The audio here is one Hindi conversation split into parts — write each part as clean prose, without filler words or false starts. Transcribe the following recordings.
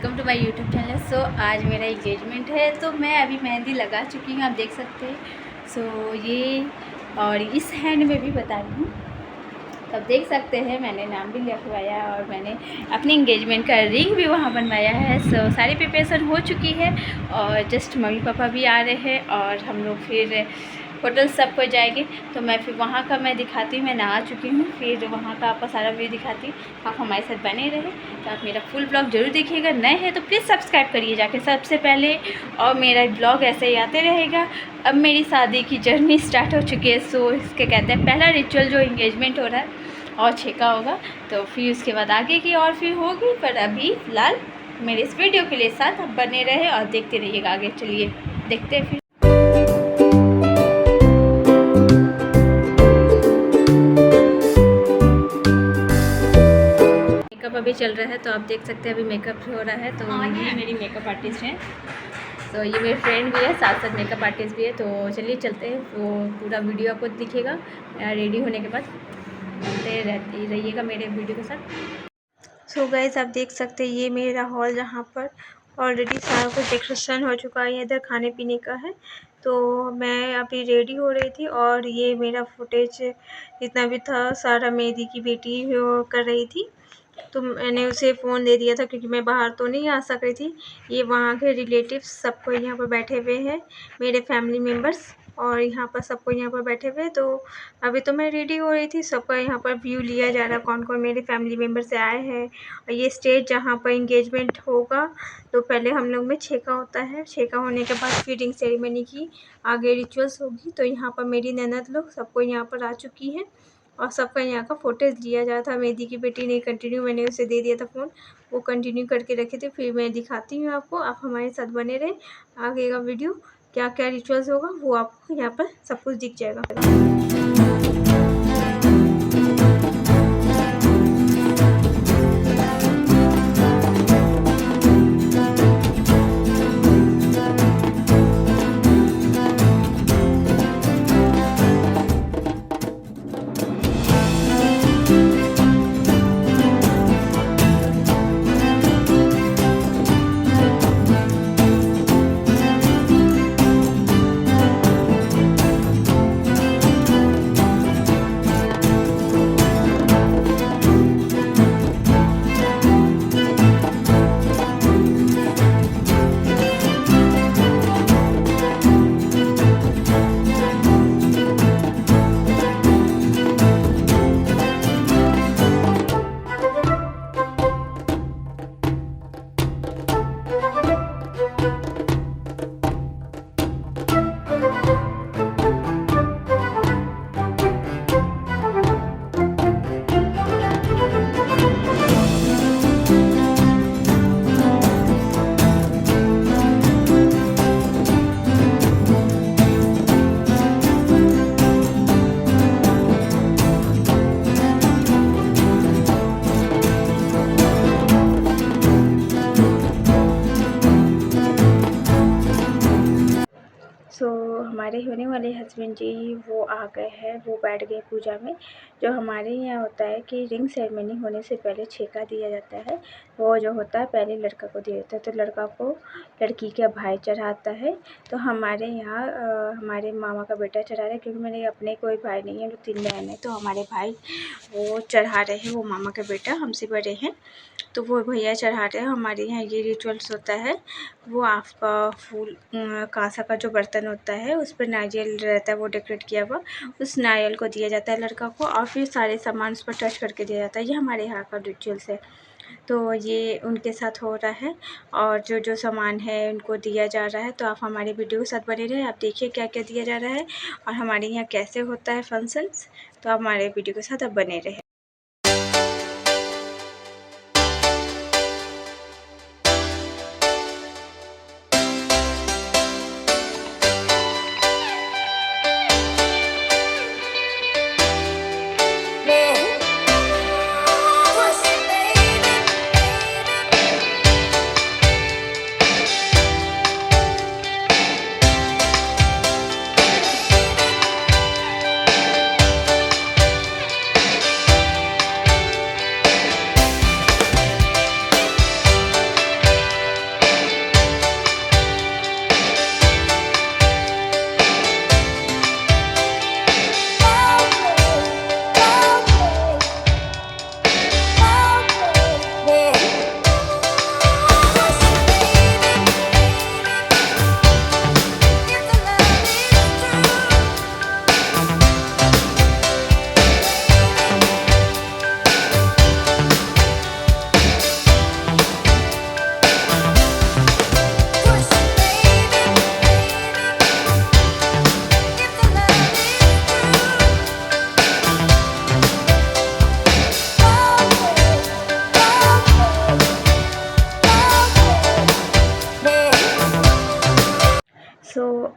Welcome to my YouTube channel. So आज मेरा एंगेजमेंट है तो मैं अभी मेहंदी लगा चुकी हूँ, आप देख सकते हैं। सो ये और इस हैंड में भी बता रही हूँ, तब देख सकते हैं मैंने नाम भी लिखवाया और मैंने अपनी एंगेजमेंट का रिंग भी वहाँ बनवाया है। सो सारी प्रिपरेशन हो चुकी है और जस्ट मम्मी पापा भी आ रहे हैं और हम लोग फिर होटल सब को जाएंगे। तो मैं फिर वहाँ का मैं दिखाती हूँ, मैं नहा चुकी हूँ, फिर वहाँ का आपका सारा व्यू दिखाती हूँ। आप हमारे साथ बने रहे तो आप मेरा फुल ब्लॉग जरूर देखिएगा। नए हैं तो प्लीज़ सब्सक्राइब करिए जाके सबसे पहले, और मेरा ब्लॉग ऐसे ही आते रहेगा। अब मेरी शादी की जर्नी स्टार्ट हो चुकी है। सो इसके कहते हैं पहला रिचुअल जो इंगेजमेंट हो रहा है और छेका होगा, तो फिर उसके बाद आगे की और फिर होगी। पर अभी फ़िलहाल मेरे इस वीडियो के लिए साथ आप बने रहे और देखते रहिएगा आगे। चलिए देखते हैं फिर। मेकअप अभी चल रहा है तो आप देख सकते हैं अभी मेकअप हो रहा है। तो ये मेरी मेकअप आर्टिस्ट हैं, तो ये मेरे फ्रेंड भी है, साथ साथ मेकअप आर्टिस्ट भी है। तो चलिए चलते हैं, वो पूरा वीडियो आपको दिखेगा रेडी होने के बाद। चलते रहिएगा मेरे वीडियो के साथ। सो गाइस आप देख सकते हैं ये मेरा हॉल, जहाँ पर ऑलरेडी सारा कुछ डेकोरेशन हो चुका है। इधर खाने पीने का है। तो मैं अभी रेडी हो रही थी और ये मेरा फुटेज जितना भी था सारा मेरी की बेटी वो कर रही थी। तो मैंने उसे फ़ोन दे दिया था क्योंकि मैं बाहर तो नहीं आ सक रही थी। ये वहाँ के रिलेटिव्स सबको यहाँ पर बैठे हुए हैं, मेरे फैमिली मेम्बर्स, और यहाँ पर सबको यहाँ पर बैठे हुए। तो अभी तो मैं रेडी हो रही थी, सबका यहाँ पर व्यू लिया जा रहा है कौन कौन मेरे फैमिली मेम्बर से आए हैं। और ये स्टेज जहाँ पर इंगेजमेंट होगा, तो पहले हम लोग में छेका होता है। छेका होने के बाद फिर रिंग सेरेमनी की आगे रिचुअल्स होगी। तो यहाँ पर मेरी ननद लोग सबको यहाँ पर आ चुकी है और सबका यहाँ का फोटेज लिया जा था। मेहंदी की बेटी ने कंटिन्यू, मैंने उसे दे दिया था फ़ोन, वो कंटिन्यू करके रखे थे। फिर मैं दिखाती हूँ आपको, आप हमारे साथ बने रहें। आगे का वीडियो क्या क्या रिचुअल्स होगा वो आपको यहाँ पर सब कुछ दिख जाएगा। हमारे होने वाले हस्बैंड जी वो आ गए हैं, वो बैठ गए पूजा में। जो हमारे यहाँ होता है कि रिंग सेरेमनी होने से पहले छेका दिया जाता है। वो जो होता है पहले लड़का को दिया जाता है, तो लड़का को लड़की का भाई चढ़ाता है। तो हमारे यहाँ हमारे मामा का बेटा चढ़ा रहा है, क्योंकि मेरे अपने कोई भाई नहीं है, लोग 3 बहन है। तो हमारे भाई वो चढ़ा रहे हैं, वो मामा का बेटा हमसे बड़े हैं, तो वो भैया चढ़ा रहे हैं। हमारे यहाँ ये रिचुअल्स होता है, वो आपका फूल कांसा का जो बर्तन होता है उस पर नारियल रहता है, वो डेकोरेट किया हुआ, उस नारियल को दिया जाता है लड़का को, और फिर सारे सामान उस पर टच करके दिया जाता है। ये हमारे यहाँ का रिचुअल्स है। तो ये उनके साथ हो रहा है और जो जो सामान है उनको दिया जा रहा है। तो आप हमारे वीडियो के साथ बने रहें, आप देखिए क्या क्या दिया जा रहा है और हमारे यहाँ कैसे होता है फंक्शंस। तो आप हमारे वीडियो के साथ आप बने रहें।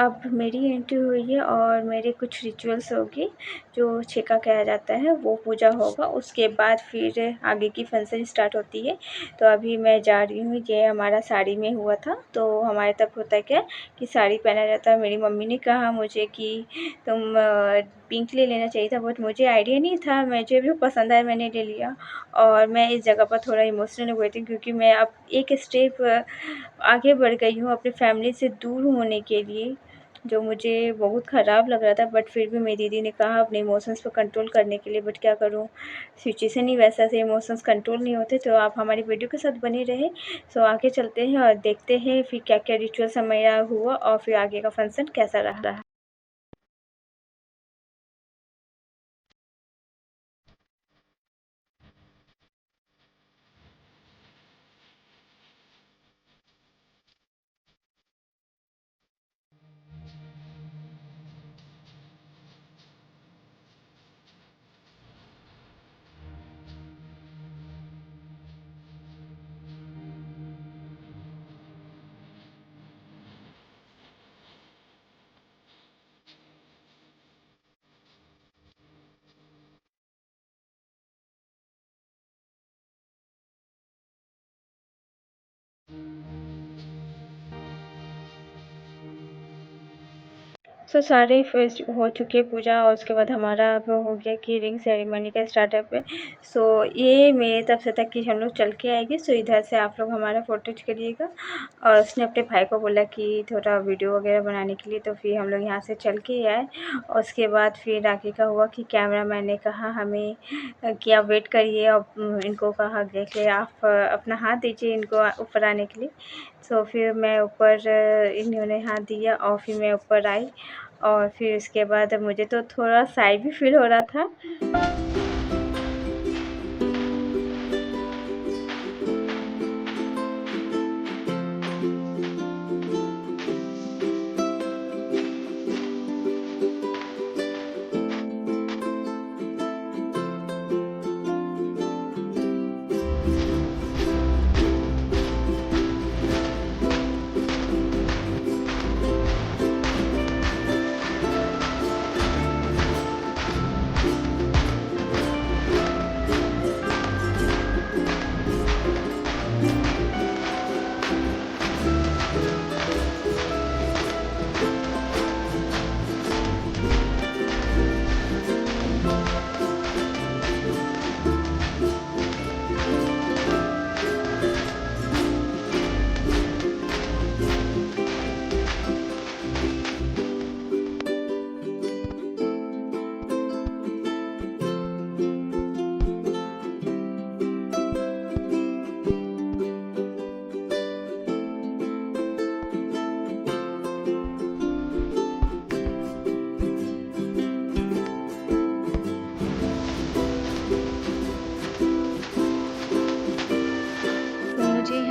अब मेरी एंट्री हुई है और मेरे कुछ रिचुअल्स होगी जो छेका कहा जाता है, वो पूजा होगा। उसके बाद फिर आगे की फंक्शन स्टार्ट होती है। तो अभी मैं जा रही हूँ, ये हमारा साड़ी में हुआ था। तो हमारे तक होता है क्या कि साड़ी पहना जाता है। मेरी मम्मी ने कहा मुझे कि तुम पिंक ले लेना चाहिए था, बट मुझे आइडिया नहीं था, मुझे भी पसंद आया, मैंने ले लिया। और मैं इस जगह पर थोड़ा इमोशनल हो गई थी, क्योंकि मैं अब एक स्टेप आगे बढ़ गई हूँ अपनी फैमिली से दूर होने के लिए, जो मुझे बहुत ख़राब लग रहा था। बट फिर भी मेरी दीदी ने कहा अपने इमोशंस पर कंट्रोल करने के लिए, बट क्या करूँ, सिचुएशन ही वैसा से, इमोशंस कंट्रोल नहीं होते। तो आप हमारी वीडियो के साथ बने रहे। सो आगे चलते हैं और देखते हैं फिर क्या क्या रिचुअल्स हमारा हुआ और फिर आगे का फंक्शन कैसा रहा। सो सारे फेस्ट हो चुके पूजा, और उसके बाद हमारा अब हो गया कि रिंग सेरेमनी का स्टार्टअप है। सो ये मेरे तरफ से था कि हम लोग चल के आएंगे। सो इधर से आप लोग हमारा फ़ोटो करिएगा। और उसने अपने भाई को बोला कि थोड़ा वीडियो वगैरह बनाने के लिए, तो फिर हम लोग यहाँ से चल के आए। और उसके बाद फिर आगे का हुआ कि कैमरा मैन ने कहा हमें कि आप वेट करिए, और इनको कहा गया कि आप अपना हाथ दीजिए इनको ऊपर आने के लिए। सो फिर मैं ऊपर, इन्होंने हाथ दिया और फिर मैं ऊपर आई। और फिर उसके बाद मुझे तो थोड़ा शाय भी फील हो रहा था।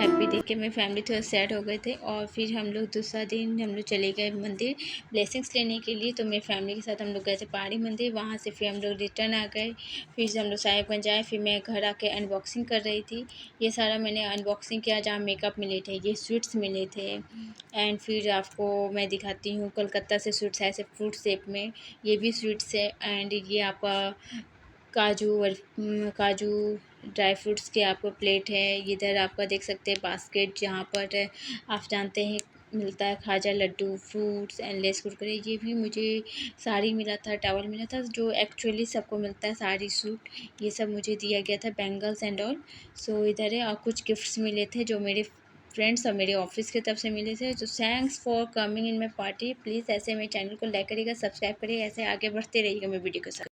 हैप्पी देख के मेरी फैमिली थोड़ा सैड हो गए थे। और फिर हम लोग दूसरा दिन हम लोग चले गए मंदिर ब्लेसिंग्स लेने के लिए। तो मेरी फैमिली के साथ हम लोग गए थे पहाड़ी मंदिर, वहाँ से फिर हम लोग रिटर्न आ गए। फिर से हम लोग साहिबगंज आए, फिर मैं घर आके अनबॉक्सिंग कर रही थी। ये सारा मैंने अनबॉक्सिंग किया, जहाँ मेकअप मिले थे, ये स्वीट्स मिले थे। एंड फिर आपको मैं दिखाती हूँ, कोलकाता से स्वीट्स ऐसे फ्रूट शेप में, ये भी स्वीट्स है। एंड ये आपका काजू ड्राई फ्रूट्स के आपको प्लेट है। इधर आपका देख सकते हैं बास्केट, जहाँ पर आप जानते हैं मिलता है खाजा, laddu, fruits and less Kurkure. ये भी मुझे साड़ी मिला था, टॉवल मिला था, जो एक्चुअली सबको मिलता है, साड़ी सूट, ये सब मुझे दिया गया था, बैंगल्स एंड ऑल। सो इधर है, और कुछ गिफ्ट्स मिले थे जो मेरे फ्रेंड्स और मेरे ऑफिस की तरफ से मिले थे। तो thanks for coming in my party. Please ऐसे मेरे चैनल को लाइक करिएगा, सब्सक्राइब करिएगा, ऐसे आगे बढ़ते रहिएगा मेरे वीडियो के साथ।